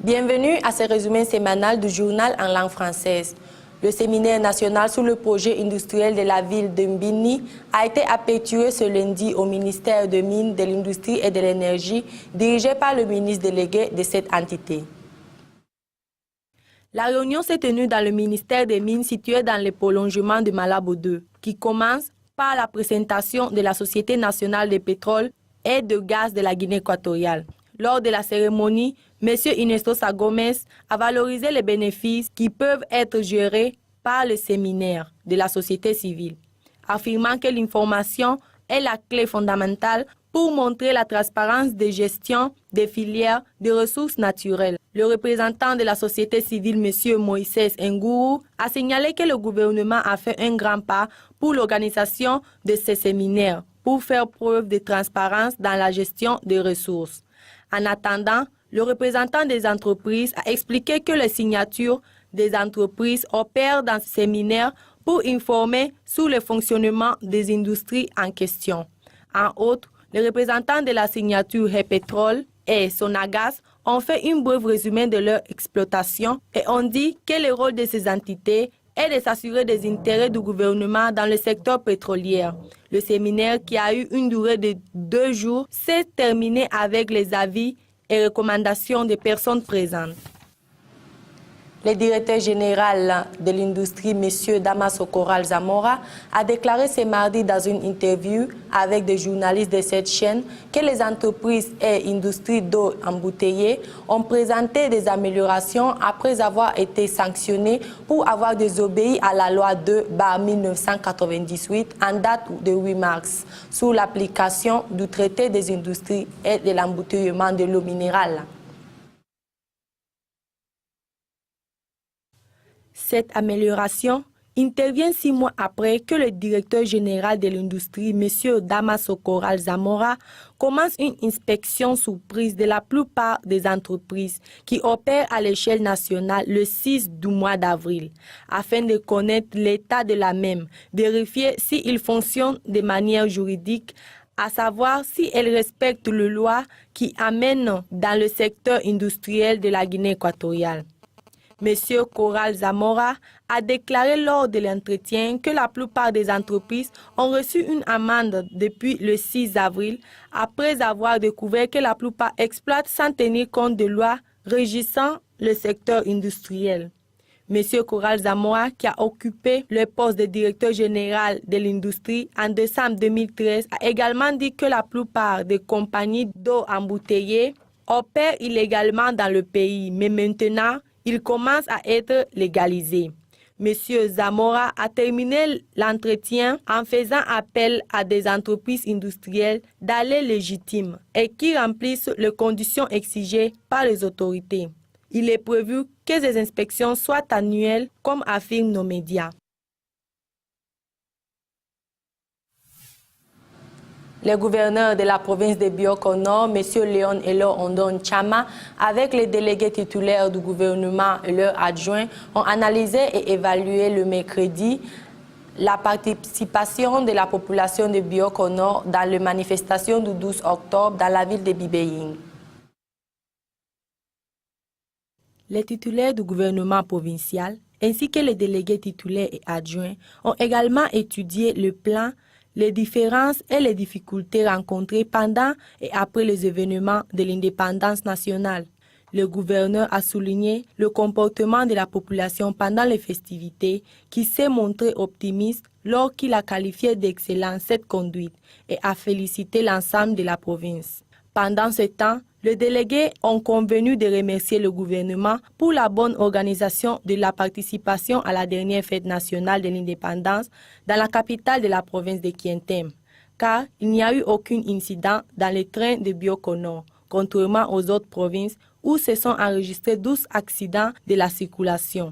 Bienvenue à ce résumé sémanal du journal en langue française. Le séminaire national sur le projet industriel de la ville de Mbini a été effectué ce lundi au ministère des Mines, de l'Industrie et de l'Énergie, dirigé par le ministre délégué de cette entité. La réunion s'est tenue dans le ministère des Mines situé dans le prolongement de Malabo 2, qui commence par la présentation de la Société nationale de pétrole et de gaz de la Guinée équatoriale. Lors de la cérémonie, M. Inestosa Gomez a valorisé les bénéfices qui peuvent être gérés par le séminaire de la société civile, affirmant que l'information est la clé fondamentale pour montrer la transparence de gestion des filières de ressources naturelles. Le représentant de la société civile, M. Moïse Ngourou, a signalé que le gouvernement a fait un grand pas pour l'organisation de ces séminaires pour faire preuve de transparence dans la gestion des ressources. En attendant, le représentant des entreprises a expliqué que les signatures des entreprises opèrent dans ce séminaire pour informer sur le fonctionnement des industries en question. En outre, les représentants de la signature Repétrol et Sonagas ont fait un bref résumé de leur exploitation et ont dit que le rôle de ces entités est de s'assurer des intérêts du gouvernement dans le secteur pétrolier. Le séminaire, qui a eu une durée de 2 jours, s'est terminé avec les avis et recommandations des personnes présentes. Le directeur général de l'industrie, M. Damaso Corral Zamora, a déclaré ce mardi dans une interview avec des journalistes de cette chaîne que les entreprises et industries d'eau embouteillée ont présenté des améliorations après avoir été sanctionnées pour avoir désobéi à la loi 2/1998 en date de 8 mars sur l'application du traité des industries et de l'embouteillement de l'eau minérale. Cette amélioration intervient 6 mois après que le directeur général de l'industrie, M. Damaso Corral Zamora, commence une inspection surprise de la plupart des entreprises qui opèrent à l'échelle nationale le 6 du mois d'avril, afin de connaître l'état de la même, vérifier s'il fonctionne de manière juridique, à savoir si elle respecte les lois qui amènent dans le secteur industriel de la Guinée équatoriale. M. Corral Zamora a déclaré lors de l'entretien que la plupart des entreprises ont reçu une amende depuis le 6 avril après avoir découvert que la plupart exploitent sans tenir compte des lois régissant le secteur industriel. M. Corral Zamora, qui a occupé le poste de directeur général de l'industrie en décembre 2013, a également dit que la plupart des compagnies d'eau embouteillée opèrent illégalement dans le pays, mais maintenant, il commence à être légalisé. M. Zamora a terminé l'entretien en faisant appel à des entreprises industrielles d'aller légitimes et qui remplissent les conditions exigées par les autorités. Il est prévu que ces inspections soient annuelles, comme affirment nos médias. Le gouverneur de la province de Bioko Nord, M. Léon Elo Ondon Chama, avec les délégués titulaires du gouvernement et leurs adjoints, ont analysé et évalué le mercredi la participation de la population de Bioko Nord dans les manifestations du 12 octobre dans la ville de Bibeying. Les titulaires du gouvernement provincial, ainsi que les délégués titulaires et adjoints, ont également étudié le plan, les différences et les difficultés rencontrées pendant et après les événements de l'indépendance nationale. Le gouverneur a souligné le comportement de la population pendant les festivités qui s'est montré optimiste lors qu'il a qualifié d'excellent cette conduite et a félicité l'ensemble de la province. Pendant ce temps, les délégués ont convenu de remercier le gouvernement pour la bonne organisation de la participation à la dernière fête nationale de l'indépendance dans la capitale de la province de Kientem, car il n'y a eu aucun incident dans les trains de Bioko Nord, contrairement aux autres provinces où se sont enregistrés 12 accidents de la circulation.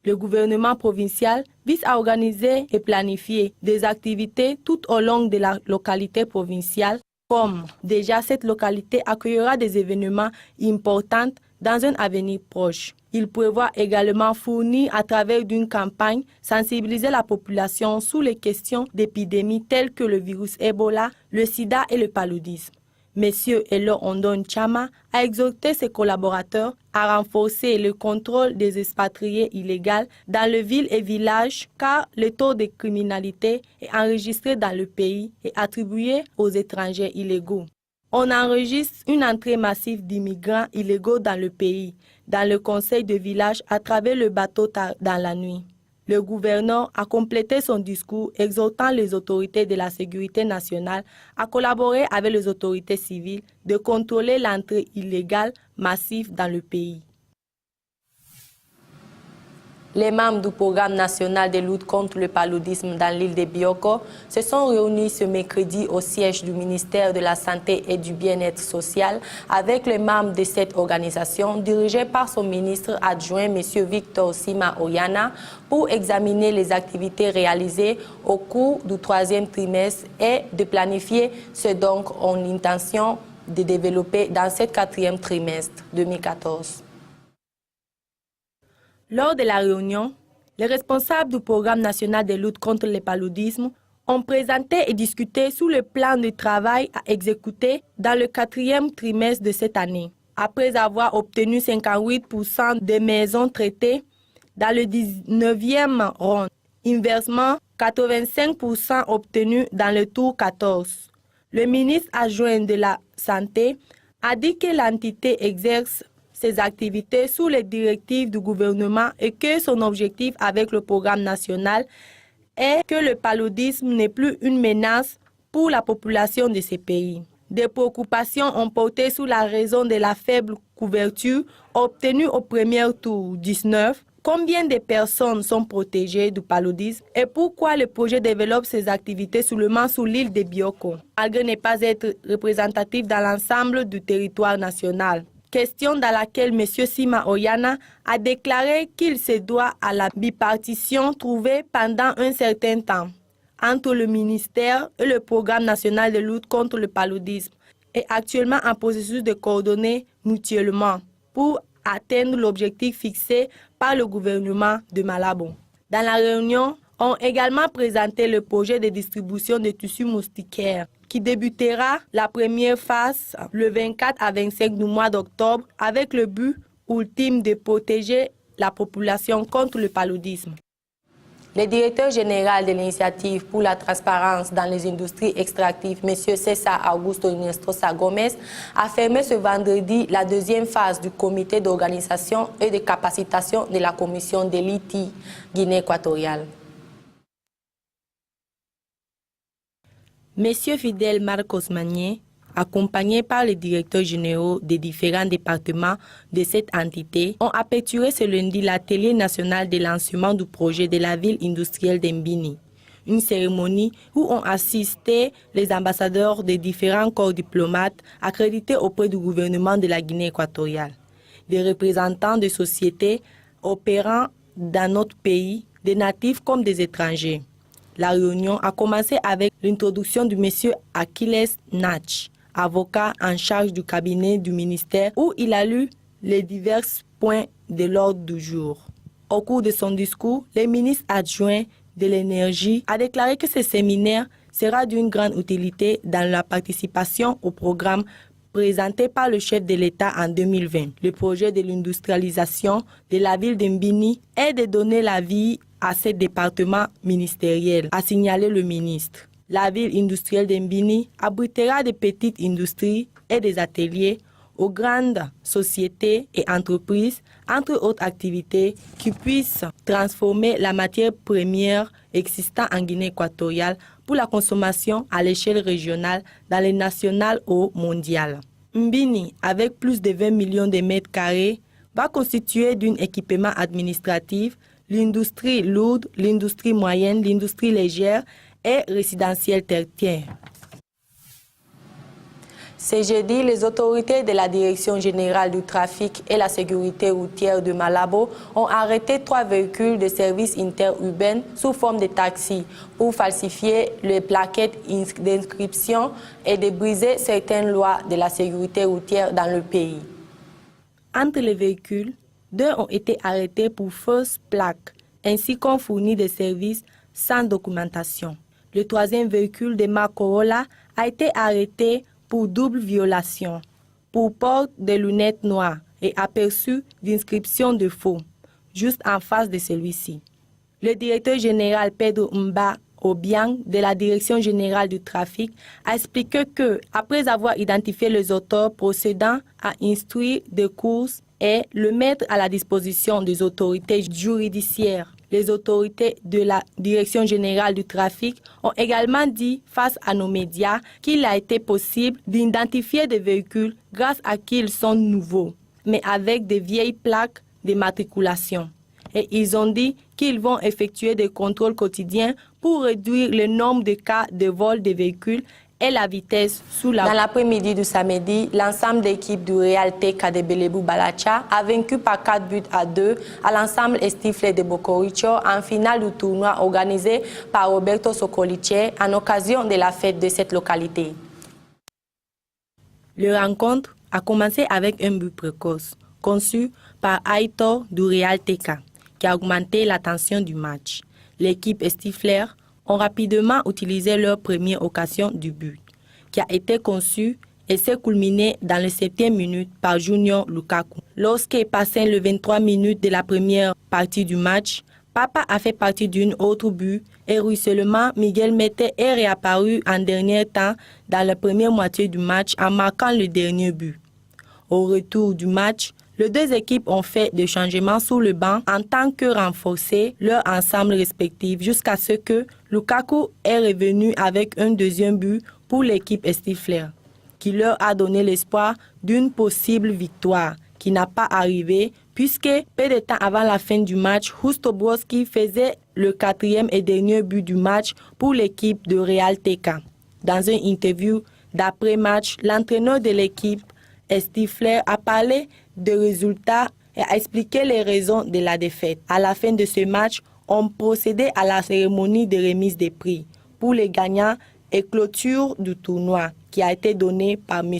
Le gouvernement provincial vise à organiser et planifier des activités tout au long de la localité provinciale. Comme déjà cette localité accueillera des événements importants dans un avenir proche. Il prévoit également fournir à travers d'une campagne sensibiliser la population sur les questions d'épidémies telles que le virus Ebola, le sida et le paludisme. M. Elo Ondon Chama a exhorté ses collaborateurs à renforcer le contrôle des expatriés illégaux dans les villes et villages car le taux de criminalité est enregistré dans le pays et attribué aux étrangers illégaux. On enregistre une entrée massive d'immigrants illégaux dans le pays, dans le conseil de village à travers le bateau dans la nuit. Le gouverneur a complété son discours exhortant les autorités de la sécurité nationale à collaborer avec les autorités civiles de contrôler l'entrée illégale massive dans le pays. Les membres du programme national de lutte contre le paludisme dans l'île de Bioko se sont réunis ce mercredi au siège du ministère de la Santé et du Bien-être social avec les membres de cette organisation dirigée par son ministre adjoint M. Victor Sima Oyana pour examiner les activités réalisées au cours du 3e trimestre et de planifier ce dont on a l'intention de développer dans ce 4e trimestre 2014. Lors de la réunion, les responsables du programme national de lutte contre le paludisme ont présenté et discuté sur le plan de travail à exécuter dans le 4e trimestre de cette année. Après avoir obtenu 58% des maisons traitées dans le 19e round, inversement 85% obtenus dans le tour 14. Le ministre adjoint de la Santé a dit que l'entité exerce ses activités sous les directives du gouvernement et que son objectif avec le programme national est que le paludisme n'est plus une menace pour la population de ces pays. Des préoccupations ont porté sur la raison de la faible couverture obtenue au premier tour 19. Combien de personnes sont protégées du paludisme et pourquoi le projet développe ses activités seulement sur l'île de Bioko, malgré ne pas être représentatif dans l'ensemble du territoire national. Question dans laquelle M. Sima Oyana a déclaré qu'il se doit à la bipartition trouvée pendant un certain temps entre le ministère et le programme national de lutte contre le paludisme et actuellement en processus de coordonner mutuellement pour atteindre l'objectif fixé par le gouvernement de Malabo. Dans la réunion, on a également présenté le projet de distribution de tissus moustiquaires qui débutera la première phase le 24 à 25 du mois d'octobre avec le but ultime de protéger la population contre le paludisme. Le directeur général de l'initiative pour la transparence dans les industries extractives, M. César Augusto Inestrosa Gomez, a fermé ce vendredi la 2e phase du comité d'organisation et de capacitation de la commission de l'ITI Guinée équatoriale. M. Fidel Marcos Magné, accompagné par les directeurs généraux des différents départements de cette entité, ont aperturé ce lundi l'atelier national de lancement du projet de la ville industrielle d'Mbini. Une cérémonie où ont assisté les ambassadeurs des différents corps diplomates accrédités auprès du gouvernement de la Guinée équatoriale, des représentants de sociétés opérant dans notre pays, des natifs comme des étrangers. La réunion a commencé avec l'introduction du monsieur Achilles Nach, avocat en charge du cabinet du ministère, où il a lu les divers points de l'ordre du jour. Au cours de son discours, le ministre adjoint de l'énergie a déclaré que ce séminaire sera d'une grande utilité dans la participation au programme présenté par le chef de l'État en 2020. Le projet de l'industrialisation de la ville d'Mbini est de donner la vie à ce département ministériel, a signalé le ministre. La ville industrielle d'Mbini abritera des petites industries et des ateliers aux grandes sociétés et entreprises, entre autres activités, qui puissent transformer la matière première existant en Guinée équatoriale pour la consommation à l'échelle régionale, dans les nationales ou mondiales. Mbini, avec plus de 20 millions de mètres carrés, va constituer d'un équipement administratif l'industrie lourde, l'industrie moyenne, l'industrie légère et résidentielle tertiaire. Ce jeudi, les autorités de la Direction générale du trafic et la sécurité routière de Malabo ont arrêté 3 véhicules de service interurbain sous forme de taxis pour falsifier les plaquettes d'inscription et de briser certaines lois de la sécurité routière dans le pays. Entre les véhicules, 2 ont été arrêtés pour fausses plaques, ainsi qu'ont fourni des services sans documentation. Le 3e véhicule de marque Corolla a été arrêté pour double violation, pour port de lunettes noires et aperçu d'inscription de faux, juste en face de celui-ci. Le directeur général Pedro Mba Obiang de la Direction générale du trafic a expliqué que, après avoir identifié les auteurs procédant à instruire des courses et le mettre à la disposition des autorités judiciaires, les autorités de la Direction générale du trafic ont également dit face à nos médias qu'il a été possible d'identifier des véhicules grâce à qu'ils sont nouveaux, mais avec des vieilles plaques d'immatriculation. Et ils ont dit qu'ils vont effectuer des contrôles quotidiens pour réduire le nombre de cas de vol des véhicules et la vitesse sous la... Dans l'après-midi du samedi, l'ensemble d'équipe du Real TK de Belebou Balacha a vaincu par 4-2 à l'ensemble Estifle de Bocoricho en finale du tournoi organisé par Roberto Socolice en occasion de la fête de cette localité. La rencontre a commencé avec un but précoce, conçu par Aitor du Real TK, qui a augmenté la tension du match. L'équipe Estifler ont rapidement utilisé leur première occasion du but, qui a été conçue et s'est culminée dans les 7e minute par Junior Lukaku. Lorsqu'est passé le 23 minutes de la première partie du match, Papa a fait partie d'une autre but et ruissellement Miguel Mete est réapparu en dernier temps dans la première moitié du match en marquant le dernier but. Au retour du match, les deux équipes ont fait des changements sur le banc en tant que renforcer leur ensemble respectif jusqu'à ce que Lukaku est revenu avec un deuxième but pour l'équipe Estifler, qui leur a donné l'espoir d'une possible victoire, qui n'a pas arrivé puisque peu de temps avant la fin du match, Justo Broski faisait le 4e et dernier but du match pour l'équipe de Real TK. Dans une interview d'après-match, l'entraîneur de l'équipe Estifler a parlé des résultats et a expliqué les raisons de la défaite. À la fin de ce match, on procédait à la cérémonie de remise des prix pour les gagnants et clôture du tournoi qui a été donné par M.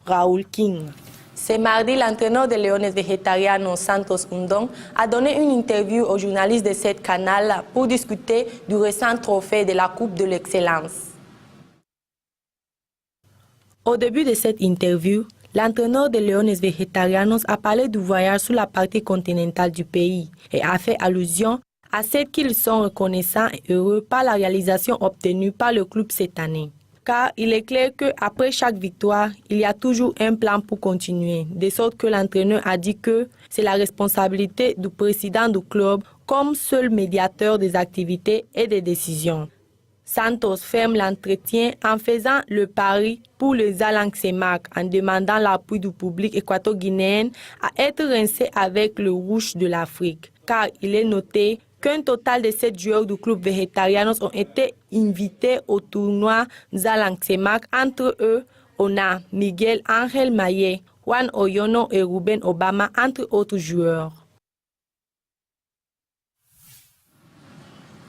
Raoul King. Ce mardi, l'entraîneur de Leones Vegetarianos, Santos Undong, a donné une interview aux journalistes de cette canal pour discuter du récent trophée de la Coupe de l'Excellence. Au début de cette interview, l'entraîneur de Leones Vegetarianos a parlé du voyage sur la partie continentale du pays et a fait allusion à ce qu'ils sont reconnaissants et heureux par la réalisation obtenue par le club cette année. Car il est clair qu'après chaque victoire, il y a toujours un plan pour continuer, de sorte que l'entraîneur a dit que c'est la responsabilité du président du club comme seul médiateur des activités et des décisions. Santos ferme l'entretien en faisant le pari pour les Alancemac en demandant l'appui du public équato-guinéen à être rincé avec le rouge de l'Afrique, car il est noté qu'un total de 7 joueurs du club Vegetarianos ont été invités au tournoi Zalancemac. Entre eux, on a Miguel Ángel Maye, Juan Oyono et Ruben Obama, entre autres joueurs.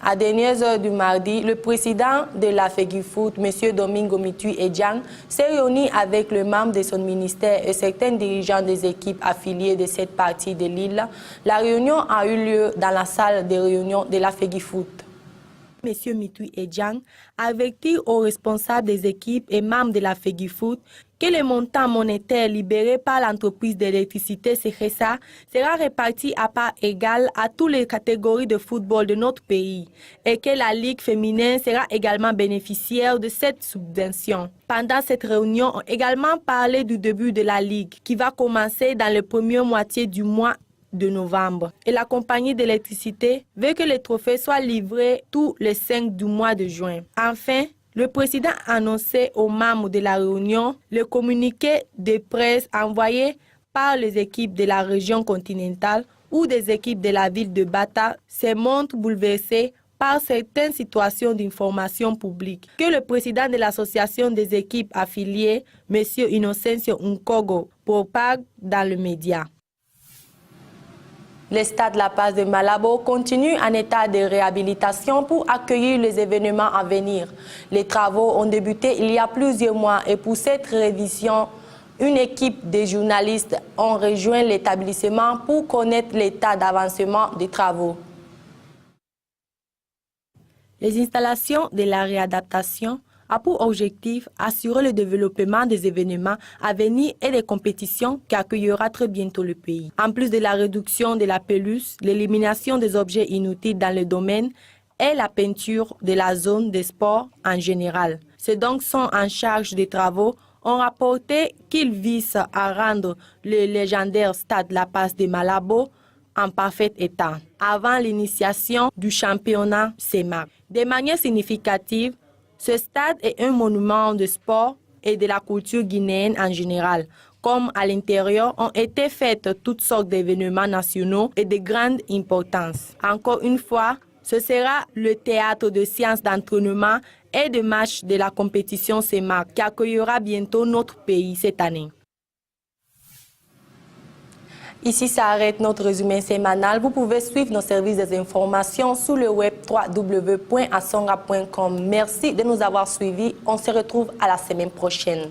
À dernières heures du mardi, le président de la FEGIFOOT, M. Domingo Mitui Edjang, s'est réuni avec le membre de son ministère et certains dirigeants des équipes affiliées de cette partie de l'île. La réunion a eu lieu dans la salle de réunion de la FEGIFOOT. M. Mitui Edjang a averti aux responsables des équipes et membres de la FEGIFOOT que le montant monétaire libéré par l'entreprise d'électricité CEGESA sera réparti à part égale à toutes les catégories de football de notre pays et que la Ligue féminine sera également bénéficiaire de cette subvention. Pendant cette réunion, on a également parlé du début de la Ligue qui va commencer dans la première moitié du mois de novembre. Et la compagnie d'électricité veut que les trophées soient livrés tous les 5 du mois de juin. Enfin, le président a annoncé aux membres de la réunion le communiqué de presse envoyé par les équipes de la région continentale ou des équipes de la ville de Bata se montrent bouleversées par certaines situations d'information publique que le président de l'association des équipes affiliées, M. Inocencio Nkogo, propague dans les médias. Le stade La Paz de Malabo continue en état de réhabilitation pour accueillir les événements à venir. Les travaux ont débuté il y a plusieurs mois et pour cette révision, une équipe de journalistes ont rejoint l'établissement pour connaître l'état d'avancement des travaux. Les installations de la réadaptation a pour objectif assurer le développement des événements à venir et des compétitions qui accueillera très bientôt le pays. En plus de la réduction de la pelouse, l'élimination des objets inutiles dans le domaine et la peinture de la zone des sports en général. Ceux donc sont en charge des travaux ont rapporté qu'ils visent à rendre le légendaire stade La Paz de Malabo en parfait état, avant l'initiation du championnat CEMAC. De manière significative, ce stade est un monument de sport et de la culture guinéenne en général, comme à l'intérieur ont été faites toutes sortes d'événements nationaux et de grande importance. Encore une fois, ce sera le théâtre de séances d'entraînement et de matchs de la compétition CEMAC qui accueillera bientôt notre pays cette année. Ici s'arrête notre résumé sémanal. Vous pouvez suivre nos services des informations sur le web www.asonga.com. Merci de nous avoir suivis. On se retrouve à la semaine prochaine.